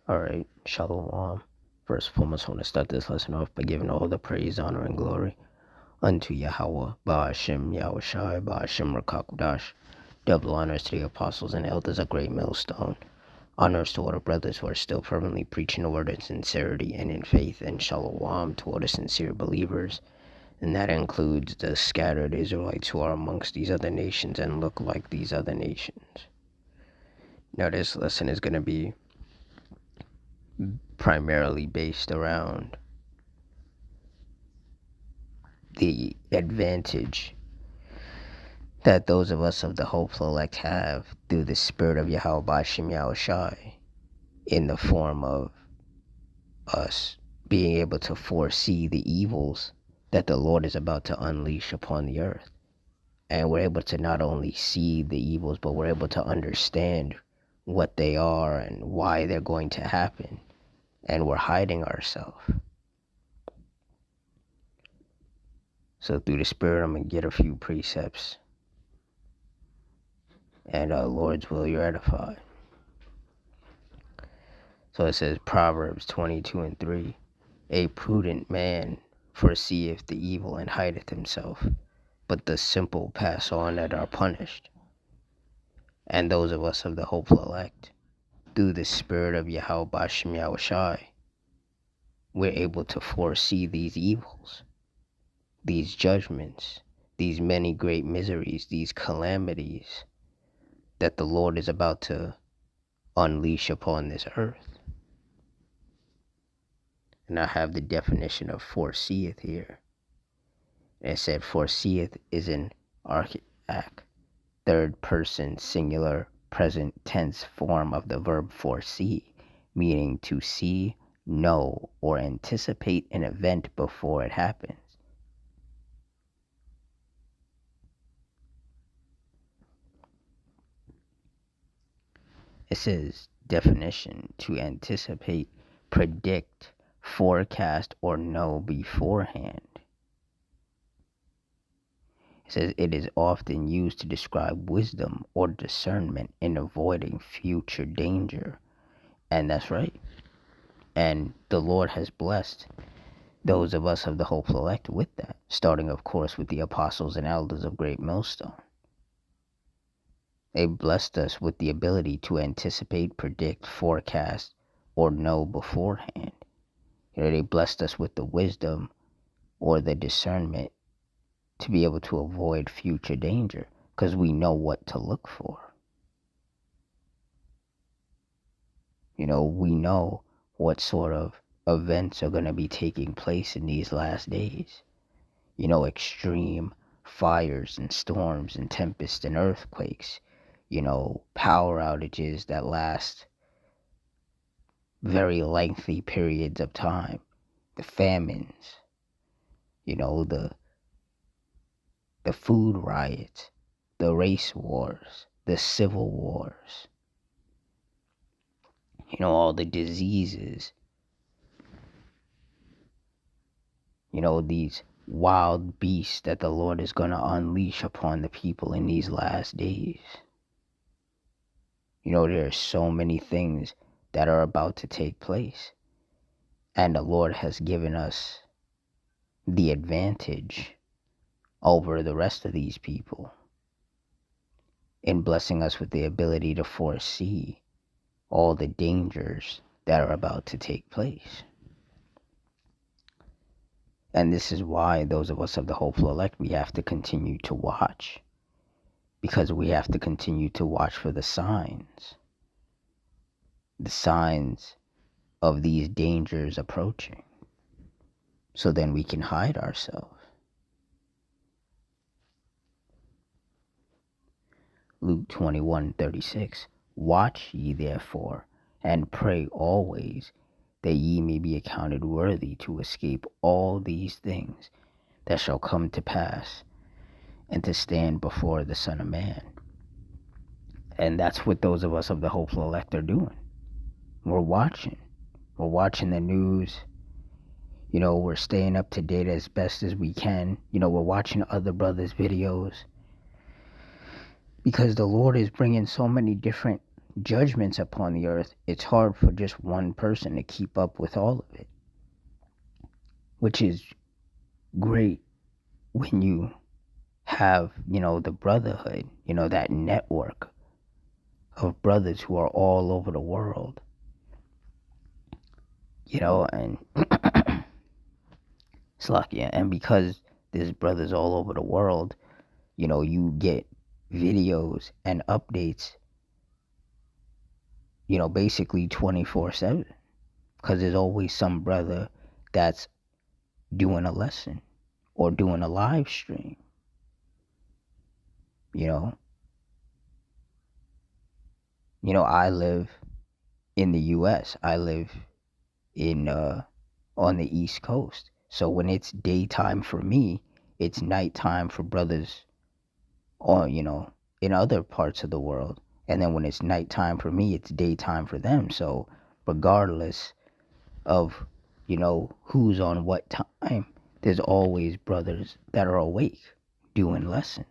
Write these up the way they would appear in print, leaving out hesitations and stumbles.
Alright, Shalom. First and foremost, I want to start this lesson off by giving all the praise, honor, and glory unto Yahweh, Ba'ashem, Yahushai, Ba'ashem, Rakakudash. Double honors to the apostles and elders of Great Millstone. Honors to all the brothers who are still fervently preaching the word in sincerity and in faith, and Shalom to all the sincere believers. And that includes the scattered Israelites who are amongst these other nations and look like these other nations. Now, this lesson is going to be primarily based around the advantage that those of us of the hopeful elect have through the spirit of Yahweh Ba'ashem Yahushai, in the form of us being able to foresee the evils that the Lord is about to unleash upon the earth. And we're able to not only see the evils, but we're able to understand what they are and why they're going to happen. And we're hiding ourselves. So through the Spirit, I'm going to get a few precepts. And Lord's will, you're edified. So it says, Proverbs 22:3, a prudent man foreseeth the evil and hideth himself, but the simple pass on and are punished. And those of us of the hopeful elect, through the Spirit of Yahweh Ba'ashem Yahushai, we're able to foresee these evils, these judgments, these many great miseries, these calamities that the Lord is about to unleash upon this earth. And I have the definition of foreseeth here. And it said foreseeth is an archaic, third person singular present tense form of the verb foresee, meaning to see, know, or anticipate an event before it happens. It says definition: to anticipate, predict, forecast, or know beforehand. It says it is often used to describe wisdom or discernment in avoiding future danger. And that's right. And the Lord has blessed those of us of the hopeful elect with that, starting, of course, with the apostles and elders of Great Millstone. They blessed us with the ability to anticipate, predict, forecast, or know beforehand. They blessed us with the wisdom or the discernment to be able to avoid future danger, because we know what to look for. We know what sort of events are going to be taking place in these last days. Extreme fires and storms and tempests and earthquakes. Power outages that last very lengthy periods of time. The famines. The food riots. The race wars. The civil wars. All the diseases. These wild beasts that the Lord is going to unleash upon the people in these last days. There are so many things that are about to take place. And the Lord has given us the advantage over the rest of these people in blessing us with the ability to foresee all the dangers that are about to take place. And this is why those of us of the hopeful elect, we have to continue to watch. Because we have to continue to watch for the signs. The signs of these dangers approaching. So then we can hide ourselves. Luke 21:36. Watch ye therefore, and pray always, that ye may be accounted worthy to escape all these things that shall come to pass, and to stand before the Son of Man. And that's what those of us of the hopeful elect are doing. We're watching. We're watching the news. We're staying up to date as best as we can. We're watching other brothers' videos. Because the Lord is bringing so many different, judgments upon the earth, it's hard for just one person to keep up with all of it, which is great when you have, the brotherhood, that network of brothers who are all over the world, and Slovakia. And because there's brothers all over the world, you get videos and updates, basically 24/7, because there's always some brother that's doing a lesson or doing a live stream, you know. I live in the US. I live in on the East Coast. So when it's daytime for me, it's nighttime for brothers or in other parts of the world. And then when it's nighttime for me, it's daytime for them. So regardless of who's on what time, there's always brothers that are awake doing lessons.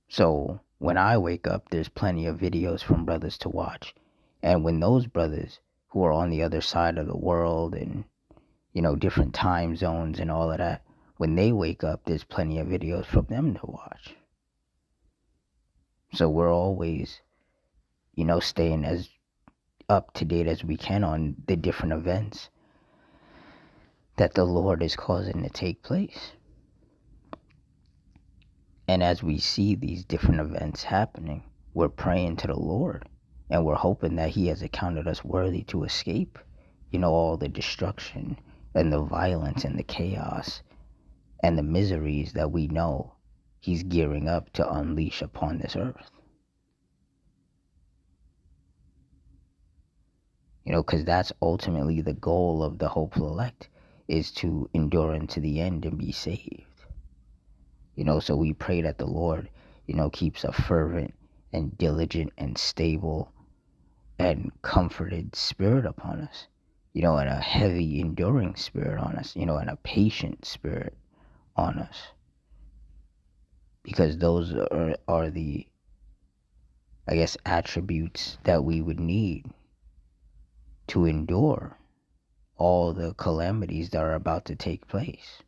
So when I wake up, there's plenty of videos from brothers to watch. And when those brothers who are on the other side of the world and different time zones and all of that, when they wake up, there's plenty of videos from them to watch. So we're always, staying as up to date as we can on the different events that the Lord is causing to take place. And as we see these different events happening, we're praying to the Lord and we're hoping that He has accounted us worthy to escape, all the destruction and the violence and the chaos and the miseries that we know He's gearing up to unleash upon this earth. Because that's ultimately the goal of the hopeful elect, is to endure unto the end and be saved. So we pray that the Lord, keeps a fervent and diligent and stable and comforted spirit upon us, and a heavy enduring spirit on us, and a patient spirit on us. Because those are the, I guess, attributes that we would need to endure all the calamities that are about to take place.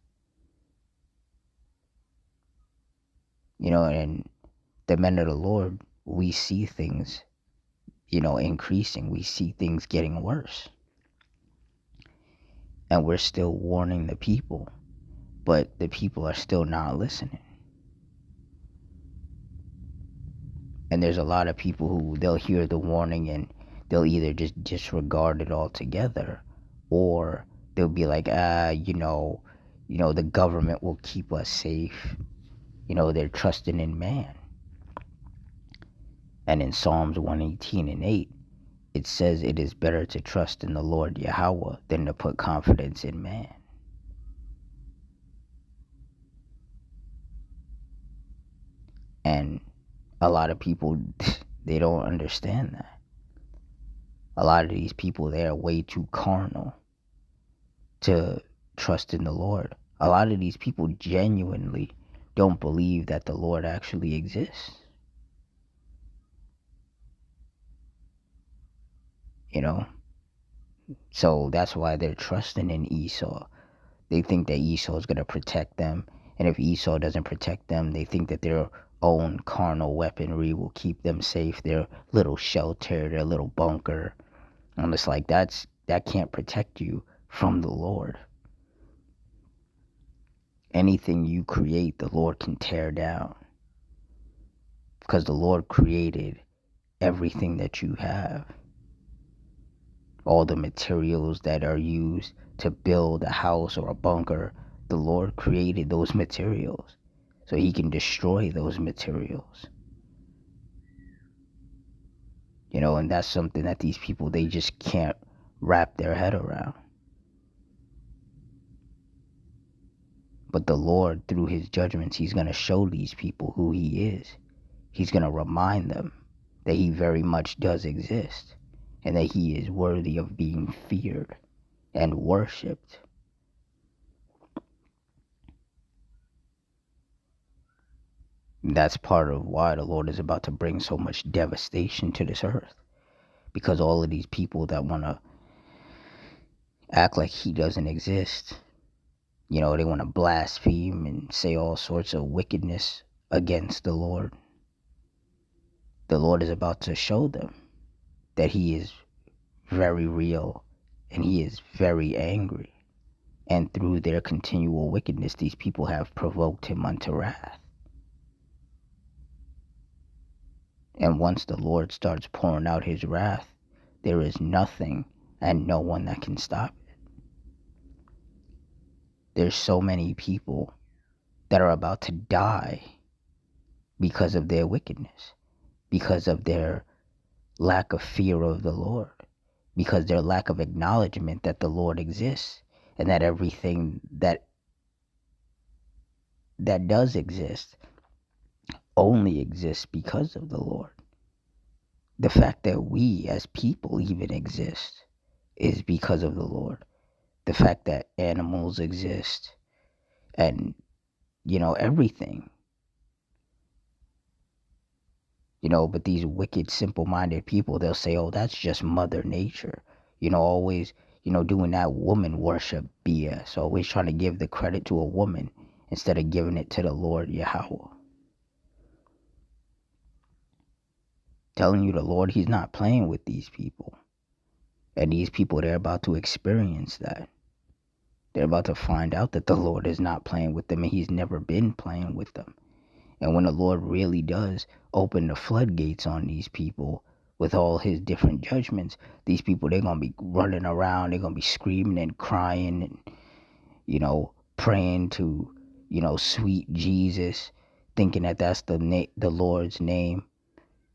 And the men of the Lord, we see things, increasing. We see things getting worse. And we're still warning the people, but the people are still not listening. And there's a lot of people who they'll hear the warning and they'll either just disregard it altogether, or they'll be like, the government will keep us safe. They're trusting in man. And in Psalms 118 and 8, it says it is better to trust in the Lord Yahweh than to put confidence in man. And a lot of people, they don't understand that. A lot of these people, they are way too carnal to trust in the Lord. A lot of these people genuinely don't believe that the Lord actually exists. So that's why they're trusting in Esau. They think that Esau is going to protect them. And if Esau doesn't protect them, they think that their own carnal weaponry will keep them safe. Their little shelter, their little bunker. I'm just like, that can't protect you from the Lord. Anything you create, the Lord can tear down. Because the Lord created everything that you have. All the materials that are used to build a house or a bunker, the Lord created those materials so He can destroy those materials. And that's something that these people, they just can't wrap their head around. But the Lord, through His judgments, He's going to show these people who He is. He's going to remind them that He very much does exist and that He is worthy of being feared and worshipped. That's part of why the Lord is about to bring so much devastation to this earth. Because all of these people that want to act like he doesn't exist, they want to blaspheme and say all sorts of wickedness against the Lord. The Lord is about to show them that he is very real and he is very angry. And through their continual wickedness, these people have provoked him unto wrath. And once the Lord starts pouring out his wrath, there is nothing and no one that can stop it. There's so many people that are about to die because of their wickedness, because of their lack of fear of the Lord, because their lack of acknowledgement that the Lord exists and that everything that does exist only exists because of the Lord. The fact that we as people even exist is because of the Lord. The fact that animals exist and, everything, but these wicked, simple minded people, they'll say, oh, that's just Mother Nature. Always, doing that woman worship BS, always trying to give the credit to a woman instead of giving it to the Lord Yahweh. Telling you the Lord, he's not playing with these people. And these people, they're about to experience that. They're about to find out that the Lord is not playing with them and he's never been playing with them. And when the Lord really does open the floodgates on these people with all his different judgments, these people, they're going to be running around, they're going to be screaming and crying and, praying to, sweet Jesus, thinking that that's the Lord's name.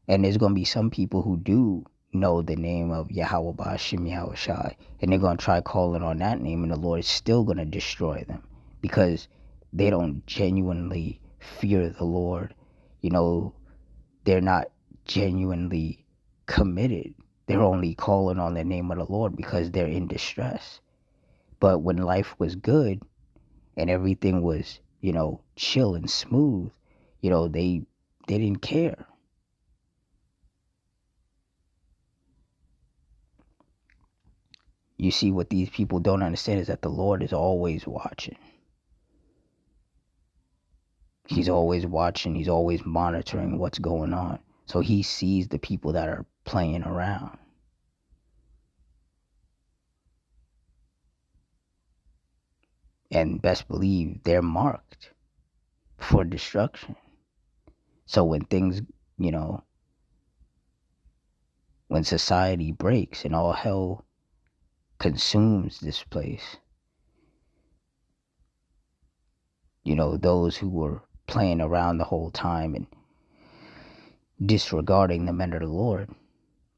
And there's going to be some people who do know the name of Yahweh Ba'Shem Yahweh Shai, and they're going to try calling on that name, and the Lord is still going to destroy them because they don't genuinely fear the Lord. They're not genuinely committed. They're only calling on the name of the Lord because they're in distress. But when life was good and everything was, chill and smooth, they didn't care. You see, what these people don't understand is that the Lord is always watching. He's always watching. He's always monitoring what's going on. So he sees the people that are playing around. And best believe they're marked for destruction. So when things, when society breaks and all hell consumes this place, those who were playing around the whole time and disregarding the men of the Lord,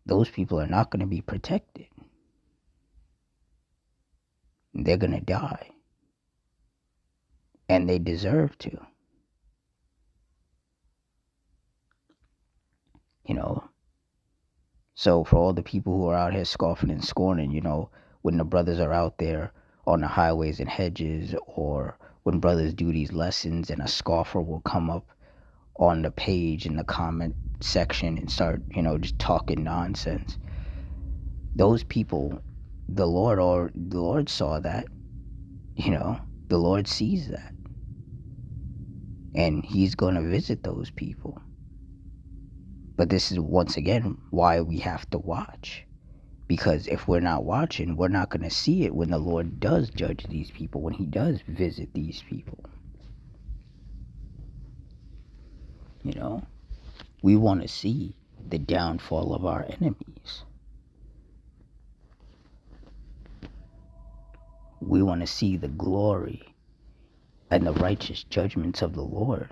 those people are not going to be protected. They're going to die. And they deserve to. So for all the people who are out here scoffing and scorning, when the brothers are out there on the highways and hedges, or when brothers do these lessons and a scoffer will come up on the page in the comment section and start, just talking nonsense. Those people, the Lord saw that, the Lord sees that. And he's going to visit those people. But this is once again why we have to watch. Because if we're not watching, we're not going to see it when the Lord does judge these people, when he does visit these people. We want to see the downfall of our enemies. We want to see the glory and the righteous judgments of the Lord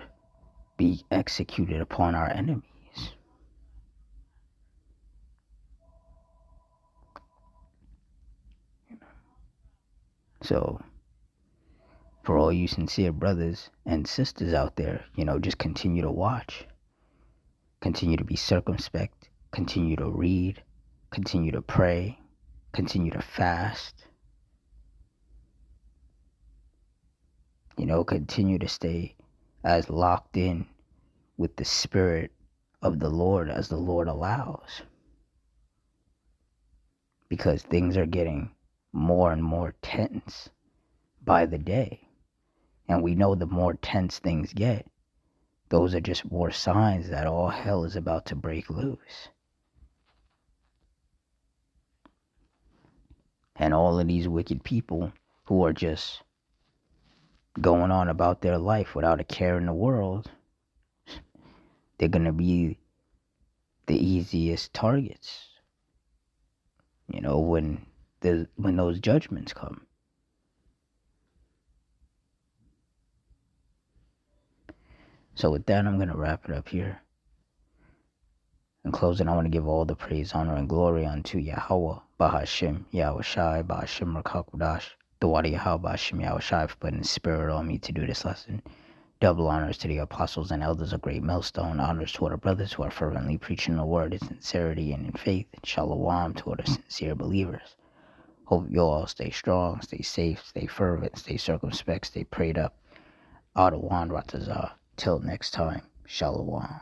be executed upon our enemies. So, for all you sincere brothers and sisters out there, just continue to watch. Continue to be circumspect. Continue to read. Continue to pray. Continue to fast. Continue to stay as locked in with the Spirit of the Lord as the Lord allows. Because things are getting more and more tense by the day. And we know the more tense things get, those are just more signs that all hell is about to break loose. And all of these wicked people who are just going on about their life without a care in the world, they're going to be the easiest targets, when those judgments come. So with that, I'm going to wrap it up here. In closing, I want to give all the praise, honor, and glory unto Yahweh, Bahashim, Yahweh Shai, Bahashim Rakakudash, the Wadi Yahweh, Bahashim Yahweh Shai, for putting the Spirit on me to do this lesson. Double honors to the apostles and elders of Great Millstone. Honors to our brothers who are fervently preaching the word in sincerity and in faith. And shalom to the sincere believers. Hope you all stay strong, stay safe, stay fervent, stay circumspect, stay prayed up. Adawan Ratazah. Till next time, shalom.